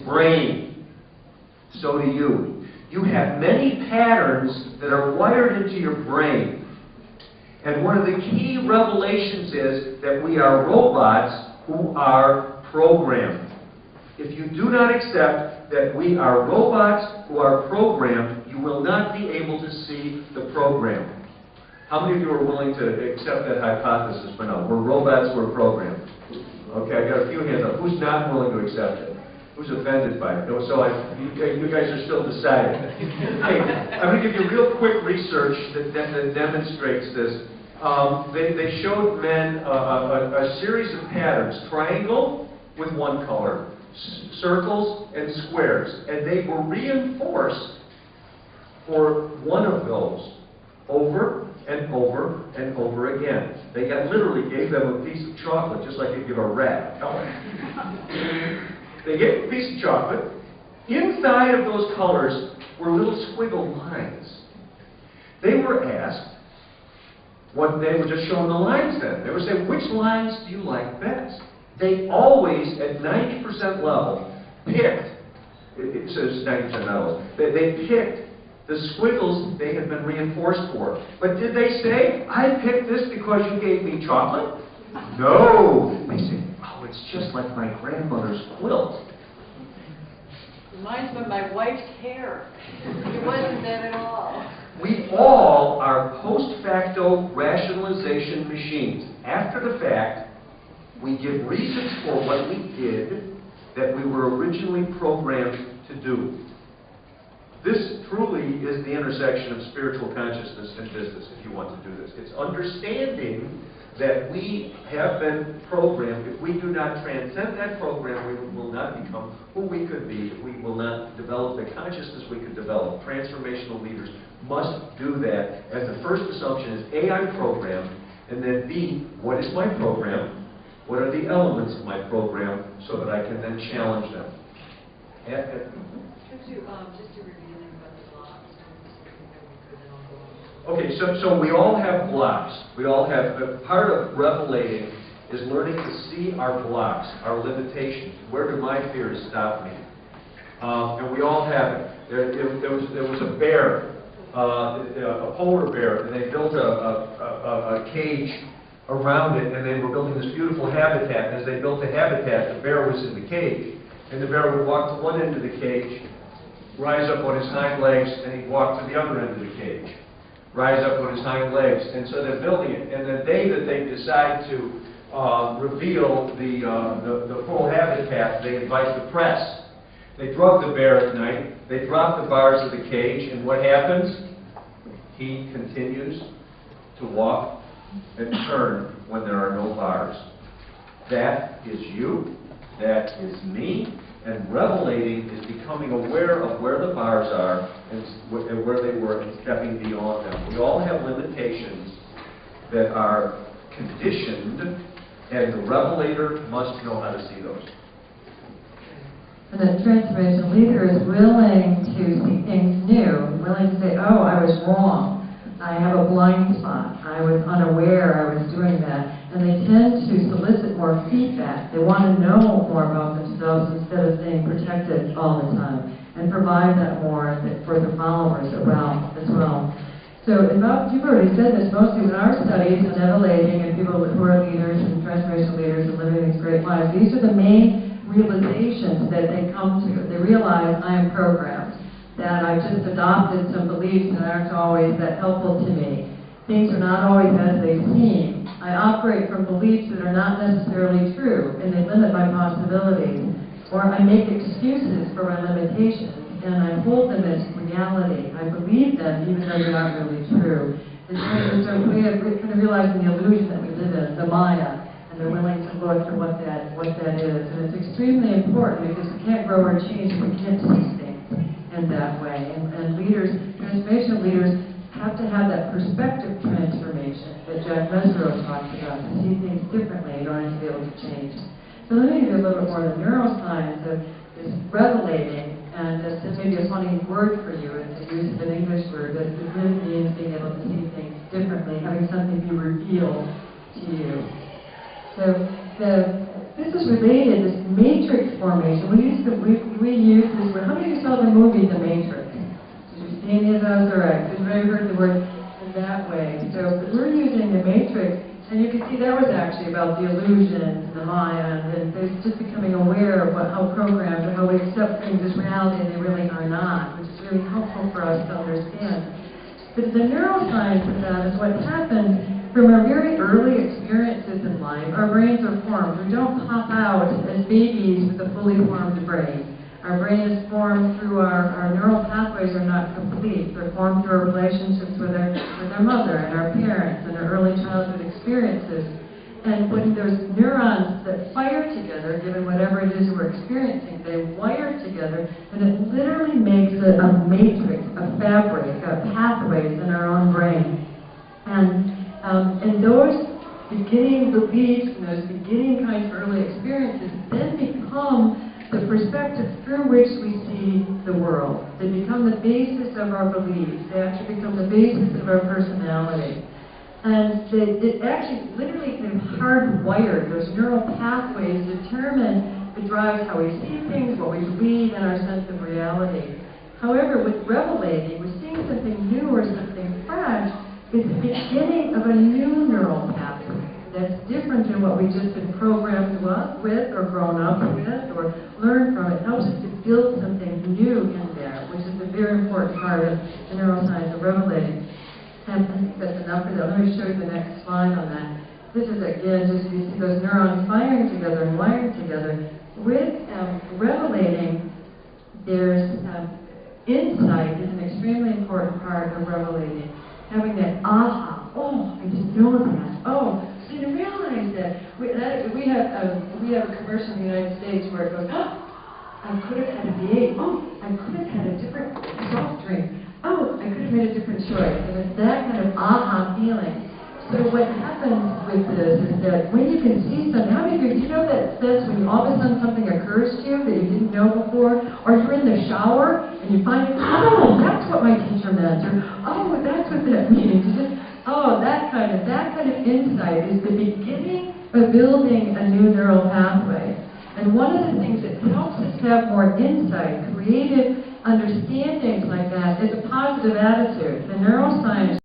brain. So do you. You have many patterns that are wired into your brain. And one of the key revelations is that we are robots who are programmed. If you do not accept that we are robots who are programmed, you will not be able to see the program. How many of you are willing to accept that hypothesis for now? We're robots who are programmed. Okay, I got a few hands up. Who's not willing to accept it? Who's offended by it? So you guys are still deciding. Hey, I'm going to give you real quick research that demonstrates this. They showed men a series of patterns: triangle with one color, circles and squares, and they were reinforced for one of those over and over and over again. They literally gave them a piece of chocolate, just like you give a rat a color. They gave a piece of chocolate. Inside of those colors were little squiggle lines. They were asked, what they were just showing the lines then. They were saying, which lines do you like best? They always, at 90% level, picked, it says 90% level, they picked the squiggles they had been reinforced for. But did they say, I picked this because you gave me chocolate? No. They say, oh, it's just like my grandmother's quilt. Reminds me of my wife's hair. It wasn't that at all. We all are post facto rationalization machines. After the fact, we give reasons for what we did that we were originally programmed to do. This truly is the intersection of spiritual consciousness and business, if you want to do this. It's understanding that we have been programmed. If we do not transcend that program, we will not become who we could be. If we will not develop the consciousness we could develop. Transformational leaders must do that. As the first assumption is A, I'm programmed, and then B, what is my program? What are the elements of my program so that I can then challenge them? Just to revealing about the blocks. Okay, so we all have blocks. We all have, part of revelating is learning to see our blocks, our limitations. Where do my fears stop me? And we all have it. There was a bear, a polar bear, and they built a cage around it, and they were building this beautiful habitat. And as they built the habitat, the bear was in the cage, and the bear would walk to one end of the cage, rise up on his hind legs, and he'd walk to the other end of the cage, rise up on his hind legs. And so they're building it. And the day that they decide to reveal the full habitat, they invite the press. They drug the bear at night. They drop the bars of the cage, and what happens? He continues to walk and turn when there are no bars. That is you. That is me. And revelating is becoming aware of where the bars are and where they were and stepping beyond them. We all have limitations that are conditioned, and the revelator must know how to see those. And a transformational leader is willing to see things new, willing to say, oh, I was wrong. I have a blind spot. I was unaware I was doing that. And they tend to solicit more feedback. They want to know more about themselves instead of staying protected all the time, and provide that more for the followers as well. So you've already said this, mostly in our studies on elevating and people who are leaders and transformational leaders and living these great lives, these are the main realizations that they come to. They realize I am programmed, that I've just adopted some beliefs that aren't always that helpful to me. Things are not always as they seem. I operate from beliefs that are not necessarily true, and they limit my possibilities. Or I make excuses for my limitations, and I hold them as reality. I believe them even though they aren't really true. It's a way of kind of realizing the illusion that we live in, the Maya, and they're willing to look at what that is. And it's extremely important because we can't grow or change if we can't see things in that way. And leaders, transformational leaders, have to have that perspective transformation that Jack Mesereau talks about, to see things differently in order to be able to change. So let me give you a little bit more of the neuroscience of this revelating, and this may be a funny word for you, it's a use of an English word, but it really means being able to see things differently, having something be revealed to you. So this is related, this matrix formation. We use this word. How many of you saw the movie The Matrix? Did you see any of those? All right. You've never heard the word in that way. So we're using the matrix, and you can see that was actually about the illusions, the Maya, and it's just becoming aware of how programs or how we accept things as reality and they really are not, which is really helpful for us to understand. But the neuroscience of that is what happens from our very early experiences in life. Our brains are formed. We don't pop out as babies with a fully formed brain. Our brain is formed through our neural pathways are not complete. They're formed through our relationships with our mother and our parents and our early childhood experiences. And when there's neurons that fire together, given whatever it is we're experiencing, they wire together, and it literally makes a matrix, a fabric, pathways in our own brain. And those beginning beliefs and those beginning kinds of early experiences then become the perspective through which we see the world. They become the basis of our beliefs. They actually become the basis of our personality. And it actually literally kind of hardwired. Those neural pathways determine, it drives how we see things, what we believe, and our sense of reality. However, with revelating, with seeing something new or something fresh, is the beginning of a new neural pathway that's different than what we've just been programmed with or grown up with or learned from. It helps us to build something new in there, which is a very important part of the neuroscience of revelating. And I think that's enough for that. Let me show you the next slide on that. This is, again, just you see those neurons firing together and wiring together. With revelating, there's insight is an extremely important part of revelating. Having that aha, oh, I just know that. Oh, I didn't realize that. We have a commercial in the United States where it goes, oh, I could have had a V8. Oh, I could have had a different soft drink. Oh, I could have made a different choice. And it's that kind of aha feeling. So what happens with this is that when you can see something, how many of you know that sense when all of a sudden something occurs to you that you didn't know before? Or you're in the shower and you find, oh, that's what my teacher meant. Or, oh, that's what that means. That kind of insight is the beginning of building a new neural pathway. And one of the things that helps us have more insight, creative understandings like that, is a positive attitude. The neuroscience